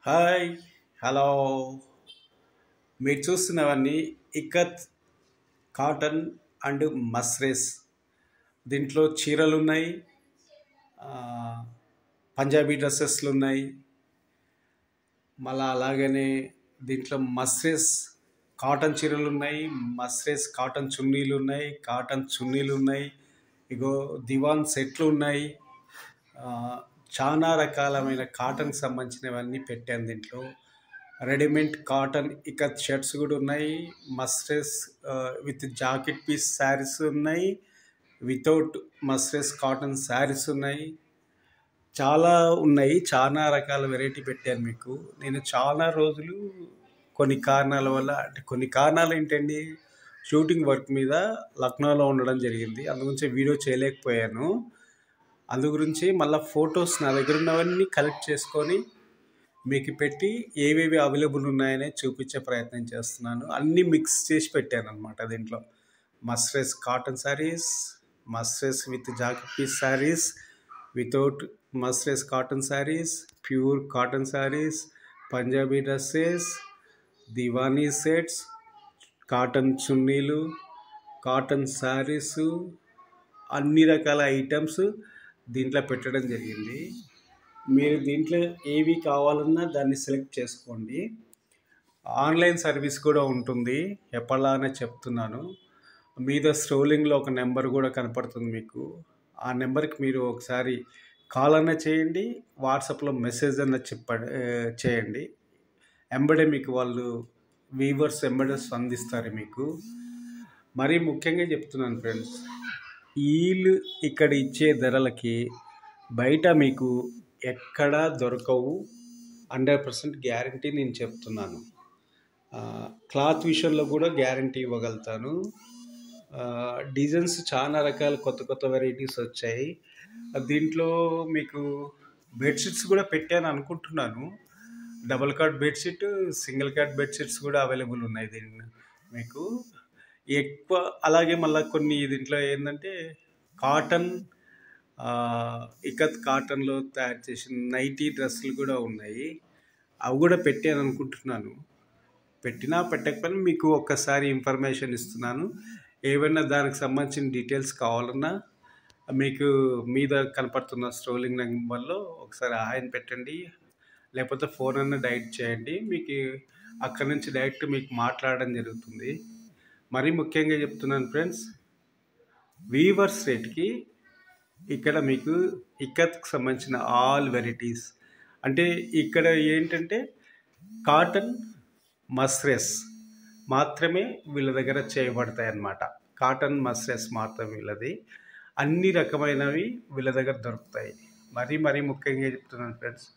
Hi, hello. మీరు చూస్తున్నవన్నీ ikat cotton and మస్రెస్. దీంట్లో చీరలున్నాయి, పంజాబీ డ్రెస్సెస్లున్నాయి. మళ్ళా అలాగనే దీంట్లో మస్రెస్ కాటన్ చీరలున్నాయి, మస్రెస్ కాటన్ చున్నీలున్నాయి, కాటన్ చున్నీలున్నాయి. ఇగో దివాన్ సెట్లున్నాయి. చాలా రకాలమైన కాటన్కి సంబంధించినవన్నీ పెట్టాను దీంట్లో. రెడీమేడ్ కాటన్ ఇక్కత్ షర్ట్స్ కూడా ఉన్నాయి. మస్రెస్ విత్ జాకెట్ పీస్ శారీస్ ఉన్నాయి. వితౌట్ మస్రెస్ కాటన్ శారీస్ ఉన్నాయి. చాలా ఉన్నాయి. చాలా రకాల వెరైటీ పెట్టాను మీకు. నేను చాలా రోజులు కొన్ని కారణాల వల్ల, అంటే కొన్ని కారణాలు ఏంటండి, షూటింగ్ వర్క్ మీద లక్నోలో ఉండడం జరిగింది. అందుగురించి వీడియో చేయలేకపోయాను. అందు గురించి మళ్ళీ ఫొటోస్ నా దగ్గర ఉన్నవన్నీ కలెక్ట్ చేసుకొని మీకు పెట్టి ఏవేవి అవైలబుల్ ఉన్నాయని చూపించే ప్రయత్నం చేస్తున్నాను. అన్నీ మిక్స్ చేసి పెట్టాను అనమాట దీంట్లో. మస్రెస్ కాటన్ శారీస్, మస్రెస్ with jacket piece saris, without మస్రెస్ cotton saris, pure cotton saris, Punjabi dresses, దివానీ సెట్స్, కాటన్ చున్నీలు, కాటన్ శారీసు, అన్ని రకాల ఐటమ్స్ దీంట్లో పెట్టడం జరిగింది. మీరు దీంట్లో ఏవి కావాలన్నా దాన్ని సెలెక్ట్ చేసుకోండి. ఆన్లైన్ సర్వీస్ కూడా ఉంటుంది. ఎప్పటిలానే చెప్తున్నాను. మీద స్క్రోలింగ్లో ఒక నెంబర్ కూడా కనపడుతుంది మీకు. ఆ నెంబర్కి మీరు ఒకసారి కాల్ అన్నా చేయండి, వాట్సాప్లో మెసేజ్ అన్నా చేయండి. ఎంబడే మీకు వాళ్ళు వీవర్స్ ఎంబడే అందిస్తారు మీకు. మరీ ముఖ్యంగా చెప్తున్నాను ఫ్రెండ్స్, వీళ్ళు ఇక్కడ ఇచ్చే ధరలకి బయట మీకు ఎక్కడా దొరకవు. 100% గ్యారంటీ నేను చెప్తున్నాను. క్లాత్ విషయంలో కూడా గ్యారంటీ ఇవ్వగలుగుతాను. డిజైన్స్ చాలా రకాల కొత్త కొత్త వెరైటీస్ వచ్చాయి. దీంట్లో మీకు బెడ్షీట్స్ కూడా పెట్టాను అనుకుంటున్నాను. Double cot bedsheet, single cot bedsheets కూడా అవైలబుల్ ఉన్నాయి దీన్ని మీకు. ఎక్కువ అలాగే మళ్ళీ కొన్ని దీంట్లో ఏంటంటే కాటన్, ఇకత్ కాటన్లో తయారు చేసిన నైటీ డ్రెస్సులు కూడా ఉన్నాయి. అవి కూడా పెట్టాను అనుకుంటున్నాను. పెట్టినా పెట్టకపోయినా మీకు ఒక్కసారి ఇన్ఫర్మేషన్ ఇస్తున్నాను. ఏవైనా దానికి సంబంధించిన డీటెయిల్స్ కావాలన్నా మీకు మీద కనపడుతున్న స్క్రోలింగ్ నెంబర్లో ఒకసారి హాయ్ పెట్టండి, లేకపోతే ఫోన్ అన్న డైరెక్ట్ చేయండి. మీకు అక్కడి నుంచి డైరెక్ట్ మీకు మాట్లాడడం జరుగుతుంది. మరీ ముఖ్యంగా చెప్తున్నాను ఫ్రెండ్స్, వీవర్స్ రేట్కి ఇక్కడ మీకు ఇక్కత్కి సంబంధించిన ఆల్ వెరైటీస్, అంటే ఇక్కడ ఏంటంటే కాటన్ మస్రెస్ మాత్రమే వీళ్ళ దగ్గర చేయబడతాయి అన్నమాట. కాటన్ మస్రెస్ మాత్రమే వీళ్ళది. అన్ని రకమైనవి వీళ్ళ దగ్గర దొరుకుతాయి. మరీ ముఖ్యంగా చెప్తున్నాను ఫ్రెండ్స్,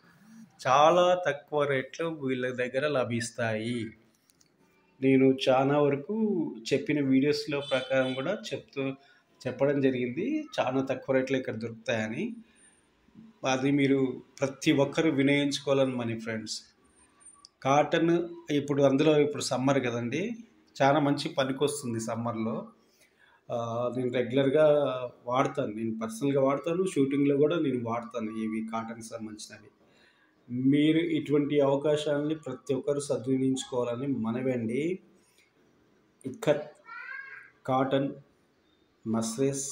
చాలా తక్కువ రేట్లు వీళ్ళ దగ్గర లభిస్తాయి. నేను చాలా వరకు చెప్పిన వీడియోస్లో ప్రకారం కూడా చెప్పడం జరిగింది. చాలా తక్కువ రేట్లు ఇక్కడ దొరుకుతాయని. అది మీరు ప్రతి ఒక్కరు వినియోగించుకోవాలని మనీ ఫ్రెండ్స్. కాటన్ ఇప్పుడు సమ్మర్ కదండి, చాలా మంచి పనికి వస్తుంది సమ్మర్లో. నేను రెగ్యులర్గా వాడతాను. నేను పర్సనల్గా వాడతాను, షూటింగ్లో కూడా నేను వాడతాను ఇవి కాటన్కి సంబంధించినవి. మీరు ఇటువంటి అవకాశాలని ప్రతి ఒక్కరు సద్వినియోగించుకోవాలని మనవండి. ఇక్కత్ కాటన్ మస్రెస్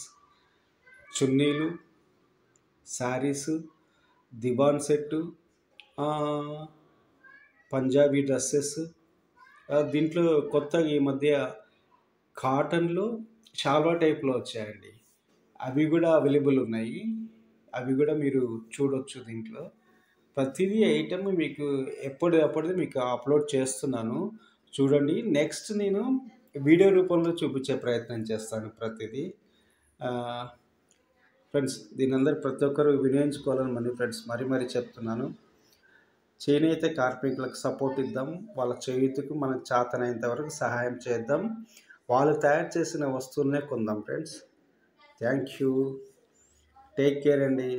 చున్నీలు, శారీసు, దివాన్ సెట్టు, పంజాబీ డ్రెస్సెస్. దీంట్లో కొత్తగా ఈ మధ్య కాటన్లో షాల్వా టైప్లో వచ్చాయండి. అవి కూడా అవైలబుల్ ఉన్నాయి. అవి కూడా మీరు చూడవచ్చు. దీంట్లో ప్రతిదీ ఐటమ్ మీకు ఎప్పటిది మీకు అప్లోడ్ చేస్తున్నాను, చూడండి. నెక్స్ట్ నేను వీడియో రూపంలో చూపించే ప్రయత్నం చేస్తాను ప్రతిదీ. ఫ్రెండ్స్, దీని అందరూ ప్రతి ఒక్కరు వినియోగించుకోవాలని మనీ ఫ్రెండ్స్ మరీ చెప్తున్నాను. చేనేత కార్మికులకు సపోర్ట్ ఇద్దాం. వాళ్ళ చేయుతకు మనకు చేతనైనంత వరకు సహాయం చేద్దాం. వాళ్ళు తయారు చేసిన వస్తువులనే కొందాం friends. Thank you. Take care అండి.